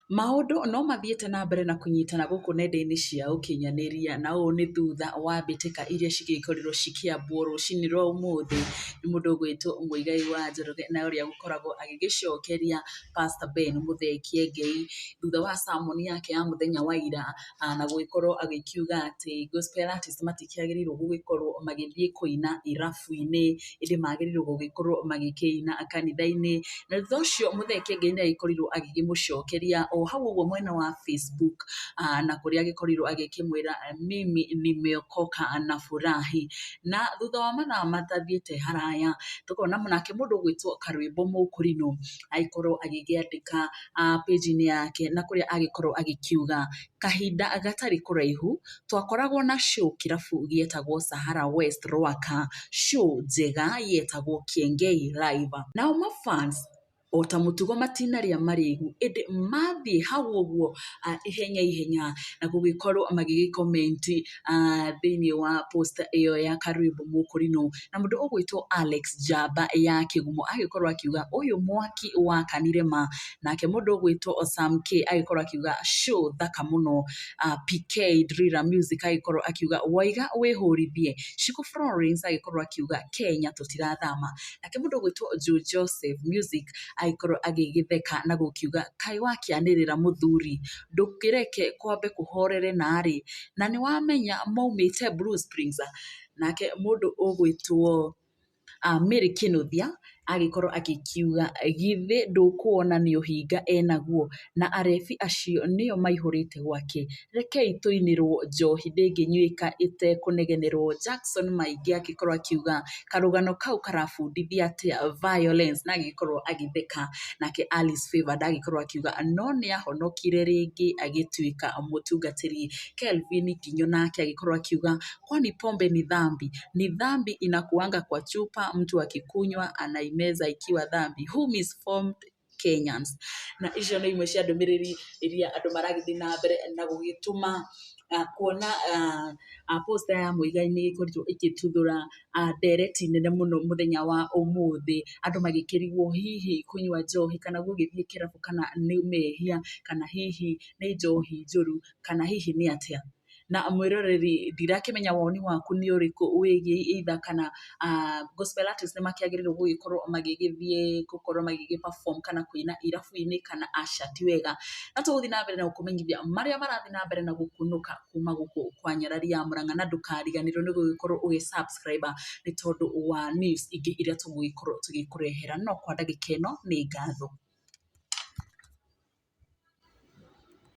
Maundu no mathiĩte na mbere na kũnyitana gũkũ nenda-inĩ cia ũkinyanĩria na ũũ nĩ thutha wa mbĩtĩka iria cigĩkorirwo cikĩambwo rũcinĩ rwa ũmũthĩ nĩ mũndũ ũgwĩtwo Muigai wa Njoroge na ũrĩa gũkoragwo agĩgĩcokeria Pastor Ben Muthee Kiengei thutha wa sermon yake ya mũthenya wa ira na gũgĩkorwo agĩkiuga atĩ gospel artists matikĩagĩrĩirwo gũgĩkorwo magĩthiĩ kũina irabu-inĩ ĩndĩ magĩrĩirwo gũgĩkorwo magĩkĩina kanitha-inĩ, na thutha ũcio Muthee Kiengei nĩ agĩkorirwo agĩkĩmũcokeria o hau ũguo mwena wa Facebook na kũrĩa agĩkorirwo agĩkĩmwĩra mimi nimeokoka na furahi, na thutha wa mathaa matathiĩte haraya tũkona nake mũndũ ũgwĩtwo Karwĩmbo Mũkũrinũ agĩkorwo agĩkĩandĩka page-inĩ yake na kũrĩa agĩkorwo agĩkiuga kahinda gatarĩ kũraihu twakoragwo na show kĩrabu gĩetagwo Sahara West Rwaka, show njega yetagwo Kiengei Live. Nao mafans ota mũtugo matinarĩa marĩgu ĩndĩ mathiĩ hau ũguo ihenya na gũgĩkorwo magĩgĩkomenti thĩinĩ wa post ĩyo ya Karwĩmbo Mũkũrinũ, na mũndũ ũgwĩtwo Alex Jamba ya Kĩgumo agĩkorwo akiuga ũyũ mwaki wakanire ma, nake mũndũ ũgwĩtwo Sam K agĩkorwo akiuga show thaka mũno, PK Driller Music agĩkorwo akiuga waiga wĩhũrithie, Shiko Florence agĩkorwo akiuga Kenya tũtirathama, nake mũndũ ũgwĩtwo Joe Joseph Music agĩkorwo agĩgĩtheka na gũkiuga kaĩ wakĩanĩrĩra mũthuri ndũkĩreke kwambe kũhorere narĩ na nĩ wamenya maumĩte Blue Springs, nake mũndũ ũgwĩtwo Mary Kinuthia agĩkorwo agĩkiuga githĩ ndũkuona nĩ ũhinga enaguo na arebi acio nĩo maihũrĩte gwake, rekei tũinĩrwo njohi ndĩngĩnyuĩka ĩtekũnegenerwo. Jackson Maingĩ agĩkorwo akiuga karũgano kau karabundithia atĩa violence na agĩkorwo agĩtheka, nake Alice Favor agĩkorwo akiuga no nĩ ahonokire rĩngĩ agĩtuĩka mũtungatĩri. Kelvin Kinyo nake agĩkorwo akiuga kwani pombe ni dhambi inakuanga kwa chupa, mtu akikunywa anaimeza ikiwa dhambi, who misformed Kenyans. Na icio nĩ imwe cia ndũmĩrĩri iria andũ maragĩthiĩ na mbere na gũgĩtũma kuona poster ya Muigai nĩ ĩkorirwo ĩgĩtuthũra ndereti nene mũno mũthenya wa ũmũthĩ, andũ magĩkĩrigwo hihi kũnyua njohi kana gũgĩthiĩ kĩrabu kana nĩ mehia kana hihi nĩ njohi njũru kana hihi nĩ atĩa. Na mwĩroreri ndirakĩmenya woni waku nĩ ũrĩkũ wĩgiĩ either kana gospel artists nĩ makĩagĩrĩirwo gũgĩkorwo magĩgĩthiĩ gũkorwo magĩgĩ-perform kana kũina irabu-inĩ kana aca ti wega, na tũgũthiĩ na mbere na gũkũmenyithia marĩa marathiĩ na mbere na gũkunũka kuma gũkũ kwa Nyarari ya Mũrang'a, na ndũkariganĩrwo nĩ gũgĩkorwo ũgĩ-subscribe nĩ tondũ wa news ingĩ iria tũgũgĩkorwo tũgĩkũrehera, no kwa ndagĩka ĩno nĩ ngatho.